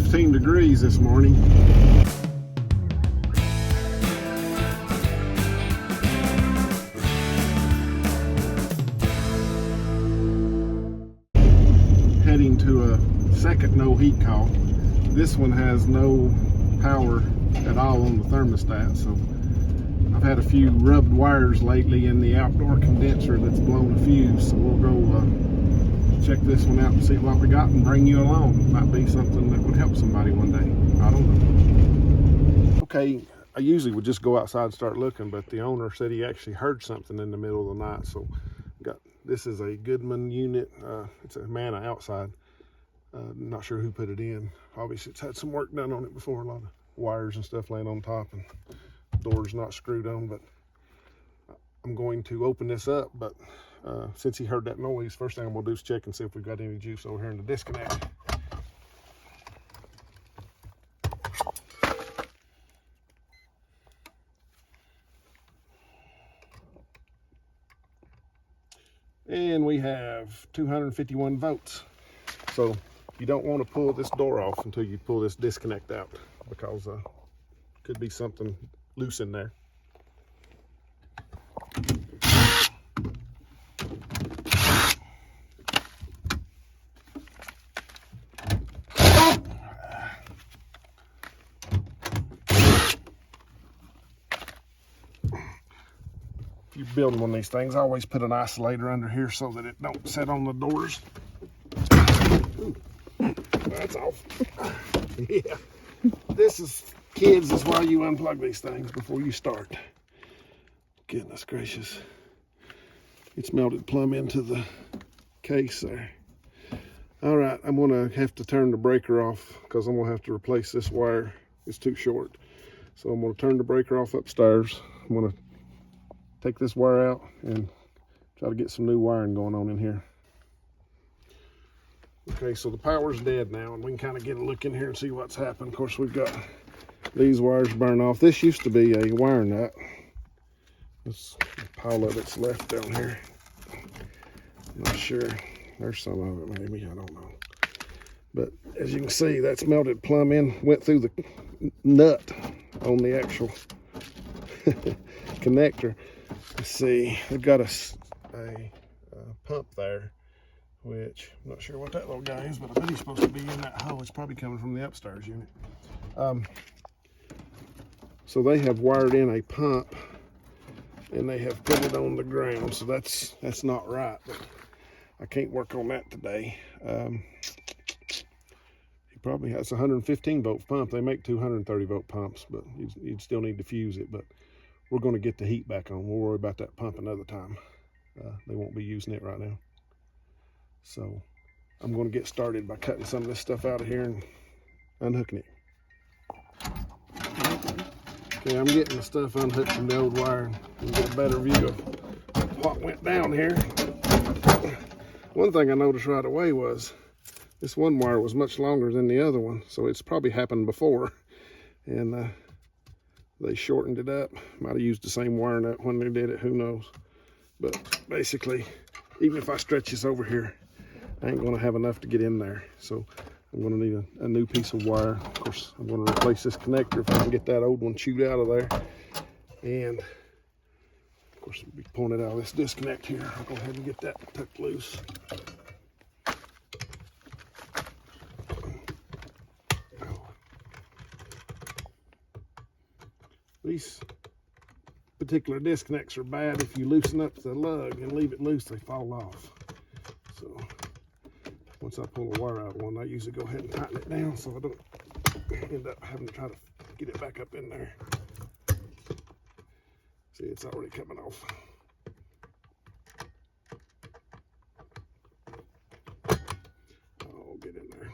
15 degrees this morning. Heading to a second no heat call. This one has no power at all on the thermostat, so I've had a few rubbed wires lately in the outdoor condenser that's blown a fuse, so we'll go check this one out and see what we got and bring you along. Might be something that would help somebody one day. I don't know. Okay, I usually would just go outside and start looking, but the owner said he actually heard something in the middle of the night. So this is a Goodman unit. It's a Mana outside. Not sure who put it in. Obviously it's had some work done on it before, a lot of wires and stuff laying on top and doors not screwed on, but I'm going to open this up. But since he heard that noise, first thing I'm gonna do is check and see if we've got any juice over here in the disconnect. And we have 251 volts. So you don't want to pull this door off until you pull this disconnect out, because could be something loose in there. If you're building one of these things, I always put an isolator under here so that it don't set on the doors. Ooh, that's off. Yeah, this is, kids, is why you unplug these things before you start. Goodness gracious. It's melted plumb into the case there. All right, I'm gonna have to turn the breaker off because I'm gonna have to replace this wire. It's too short. So I'm gonna turn the breaker off upstairs. I'm gonna take this wire out and try to get some new wiring going on in here. Okay, so the power's dead now, and we can kind of get a look in here and see what's happened. Of course, we've got these wires burned off. This used to be a wire nut. This pile of it's left down here. I'm not sure. There's some of it, maybe. I don't know. But as you can see, that's melted plumb in. Went through the nut on the actual connector. Let's see. They've got a pump there, which I'm not sure what that little guy is, but I bet he's supposed to be in that hole. It's probably coming from the upstairs unit. So they have wired in a pump, and they have put it on the ground. So that's not right. But I can't work on that today. He probably has a 115 volt pump. They make 230 volt pumps, but you'd still need to fuse it. But we're going to get the heat back on. We'll worry about that pump another time. They won't be using it right now. So I'm going to get started by cutting some of this stuff out of here and unhooking it. Okay, I'm getting the stuff unhooked from the old wire and get a better view of what went down here. One thing I noticed right away was this one wire was much longer than the other one, so it's probably happened before, and they shortened it up. Might have used the same wire nut when they did it, who knows. But basically, even if I stretch this over here, I ain't gonna have enough to get in there. So I'm gonna need a new piece of wire. Of course, I'm gonna replace this connector if I can get that old one chewed out of there. And of course, we'll be pulling it out of this disconnect here. I'll go ahead and get that tucked loose. These particular disconnects are bad. If you loosen up the lug and leave it loose, they fall off. So once I pull the wire out of one, I usually go ahead and tighten it down so I don't end up having to try to get it back up in there. See, it's already coming off. I'll get in there.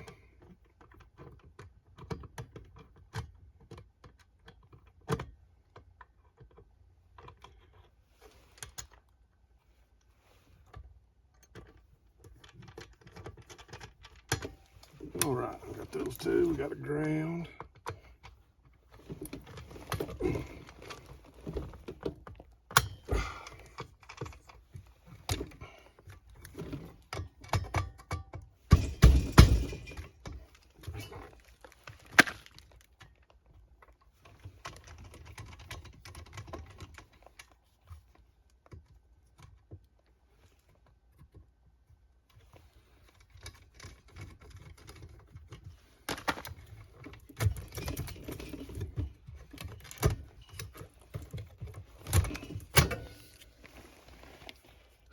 All right, we got those two. We got a ground.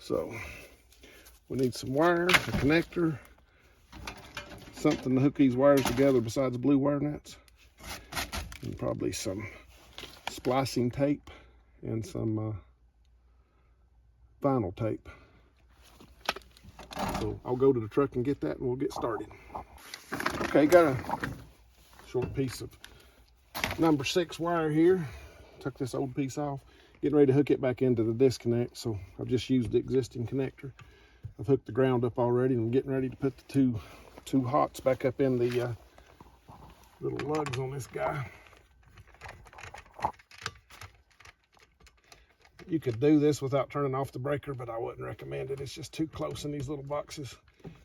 So we need some wire, a connector, something to hook these wires together besides blue wire nuts, and probably some splicing tape and some vinyl tape. So I'll go to the truck and get that, and we'll get started. Okay, got a short piece of number 6 wire here. Took this old piece off, getting ready to hook it back into the disconnect. So I've just used the existing connector. I've hooked the ground up already, and I'm getting ready to put the two hots back up in the little lugs on this guy. You could do this without turning off the breaker, but I wouldn't recommend it. It's just too close in these little boxes.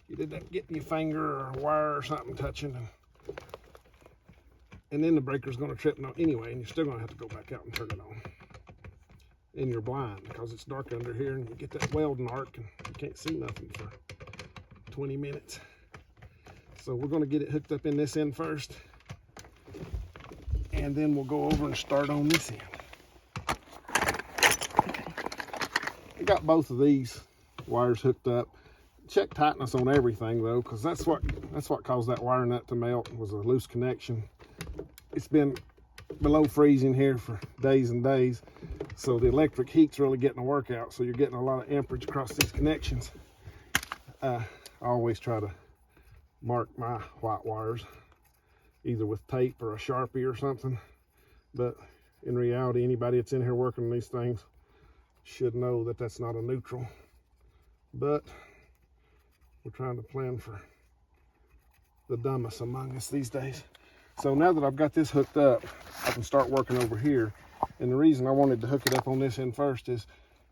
You did that getting your finger or wire or something touching, and then the breaker's going to trip anyway, and you're still going to have to go back out and turn it on. And you're blind because it's dark under here, and you get that welding arc, and you can't see nothing for 20 minutes. So we're going to get it hooked up in this end first, and then we'll go over and start on this end. I got both of these wires hooked up. Check tightness on everything though, because that's what caused that wire nut to melt, was a loose connection. It's been below freezing here for days and days, so the electric heat's really getting a workout, so you're getting a lot of amperage across these connections. I always try to mark my white wires either with tape or a Sharpie or something, but in reality, anybody that's in here working on these things should know that that's not a neutral. But we're trying to plan for the dumbest among us these days. So now that I've got this hooked up, I can start working over here. And the reason I wanted to hook it up on this end first is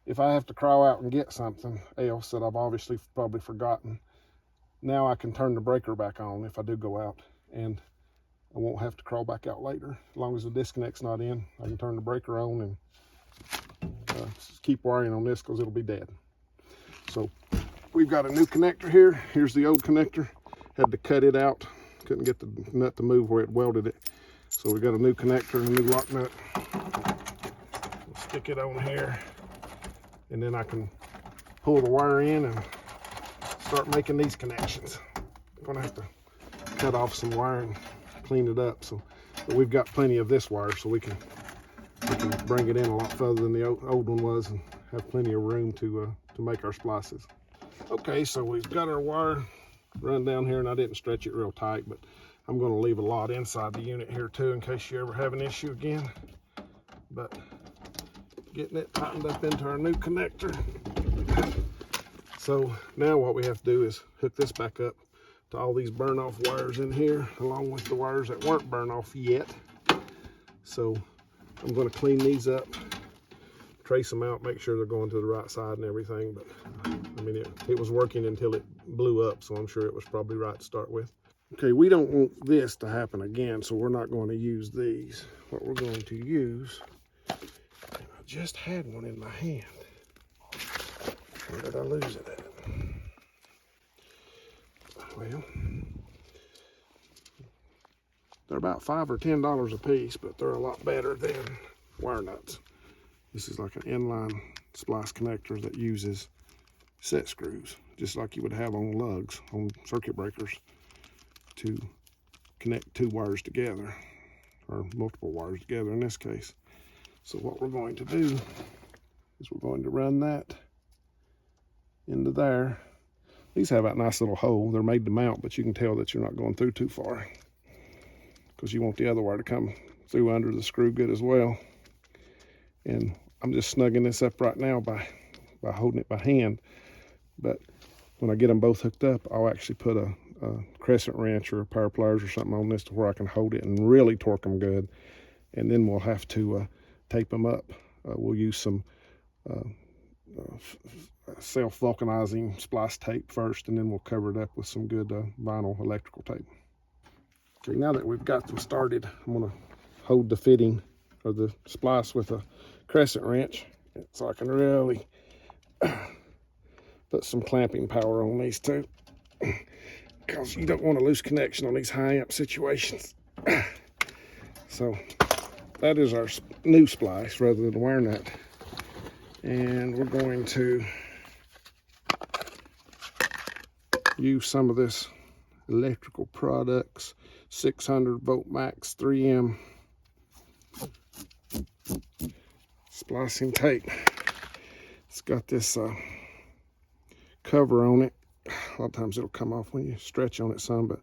if I have to crawl out and get something else that I've obviously probably forgotten, now I can turn the breaker back on if I do go out, and I won't have to crawl back out later. As long as the disconnect's not in, I can turn the breaker on and just keep wiring on this, because it'll be dead. So we've got a new connector here. Here's the old connector. Had to cut it out. Couldn't get the nut to move where it welded it. So we got a new connector and a new lock nut. We'll stick it on here, and then I can pull the wire in and start making these connections. I'm gonna have to cut off some wire and clean it up. But we've got plenty of this wire, so we can bring it in a lot further than the old one was, and have plenty of room to make our splices. Okay, so we've got our wire run down here, and I didn't stretch it real tight, but I'm going to leave a lot inside the unit here too, in case you ever have an issue again. But getting it tightened up into our new connector. So now what we have to do is hook this back up to all these burn off wires in here, along with the wires that weren't burned off yet. So I'm going to clean these up, trace them out, make sure they're going to the right side and everything. But I mean, it was working until it blew up, so I'm sure it was probably right to start with. Okay, we don't want this to happen again, so we're not going to use these. What we're going to use, I just had one in my hand. Where did I lose it at? Well, they're about $5 or $10 a piece, but they're a lot better than wire nuts. This is like an inline splice connector that uses set screws, just like you would have on lugs, on circuit breakers, to connect 2 wires together, or multiple wires together in this case. So what we're going to do is we're going to run that into there. These have that nice little hole. They're made to mount, but you can tell that you're not going through too far, because you want the other wire to come through under the screw good as well. And I'm just snugging this up right now by holding it by hand. But when I get them both hooked up, I'll actually put a crescent wrench or a pair of pliers or something on this to where I can hold it and really torque them good. And then we'll have to tape them up. We'll use some self-vulcanizing splice tape first, and then we'll cover it up with some good vinyl electrical tape. Okay, now that we've got them started, I'm going to hold the fitting or the splice with a crescent wrench so I can really put some clamping power on these two, because you don't want a loose connection on these high amp situations. So that is our new splice rather than wire nut, and we're going to use some of this Electrical Products 600 volt max 3M splicing tape. It's got this cover on it. A lot of times it'll come off when you stretch on it some, but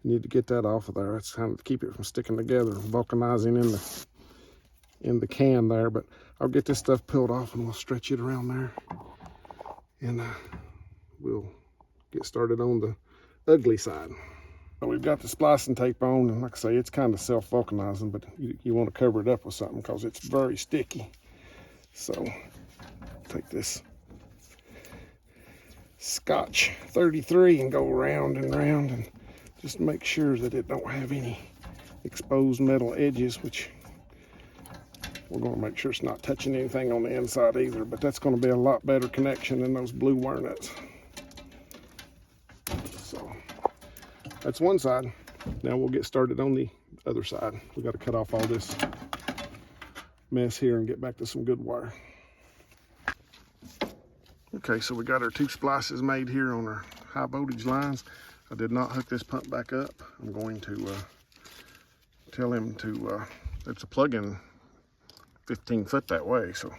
you need to get that off of there. It's kind of to keep it from sticking together, vulcanizing in the can there. But I'll get this stuff peeled off and we'll stretch it around there, and we'll get started on the ugly side. So we've got the splicing tape on, and like I say, it's kind of self-vulcanizing, but you want to cover it up with something because it's very sticky. So take this Scotch 33 and go round and round, and just make sure that it don't have any exposed metal edges, which we're going to make sure it's not touching anything on the inside either, but that's going to be a lot better connection than those blue wire nuts. So that's one side. Now we'll get started on the other side. We got to cut off all this mess here and get back to some good wire. Okay, so we got our 2 splices made here on our high voltage lines. I did not hook this pump back up. I'm going to tell him to, it's a plug-in 15 foot that way, so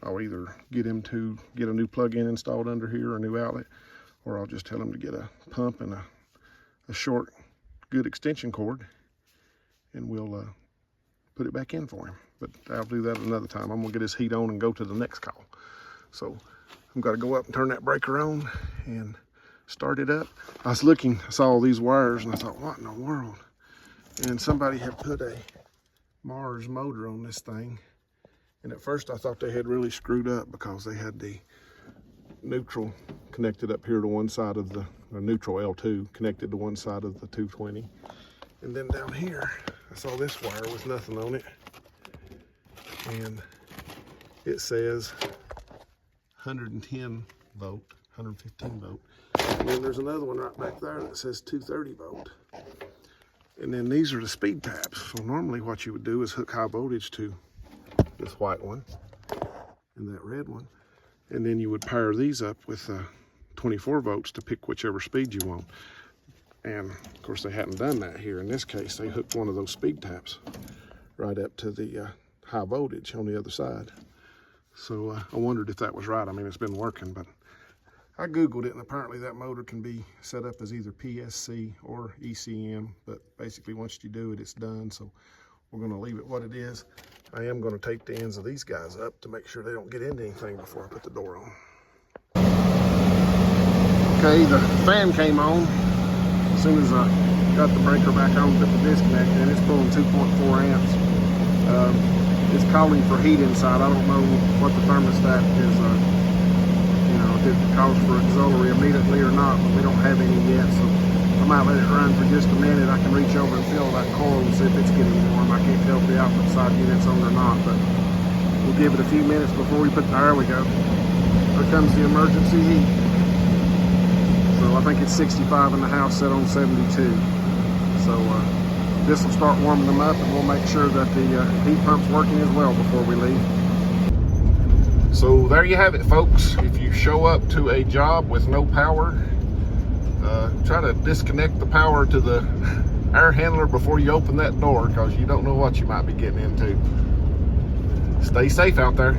I'll either get him to get a new plug-in installed under here or a new outlet, or I'll just tell him to get a pump and a short, good extension cord, and we'll put it back in for him. But I'll do that another time. I'm gonna get his heat on and go to the next call. So I'm gonna go up and turn that breaker on and start it up. I was looking, I saw all these wires, and I thought, what in the world? And somebody had put a Mars motor on this thing, and at first I thought they had really screwed up because they had the neutral connected up here to one side of the neutral L2 connected to one side of the 220, and then down here I saw this wire with nothing on it, and it says 110 volt, 115 volt, and then there's another one right back there that says 230 volt. And then these are the speed taps. So normally what you would do is hook high voltage to this white one and that red one. And then you would pair these up with 24 volts to pick whichever speed you want. And of course they hadn't done that here. In this case, they hooked one of those speed taps right up to the high voltage on the other side. So I wondered if that was right. I mean, it's been working, but I Googled it, and apparently that motor can be set up as either PSC or ECM, but basically once you do it, it's done. So we're gonna leave it what it is. I am gonna tape the ends of these guys up to make sure they don't get into anything before I put the door on. Okay, the fan came on. As soon as I got the breaker back on, put the disconnect in, it's pulling 2.4 amps. It's calling for heat inside. I don't know what the thermostat is, if it calls for auxiliary immediately or not, but we don't have any yet, so I might let it run for just a minute. I can reach over and feel that coil and see if it's getting warm. I can't tell if the output side unit's on or not, but we'll give it a few minutes before we put, there we go. Here comes the emergency heat. So I think it's 65 in the house, set on 72. So this will start warming them up, and we'll make sure that the heat pump's working as well before we leave. So there you have it, folks. If you show up to a job with no power, try to disconnect the power to the air handler before you open that door, because you don't know what you might be getting into. Stay safe out there.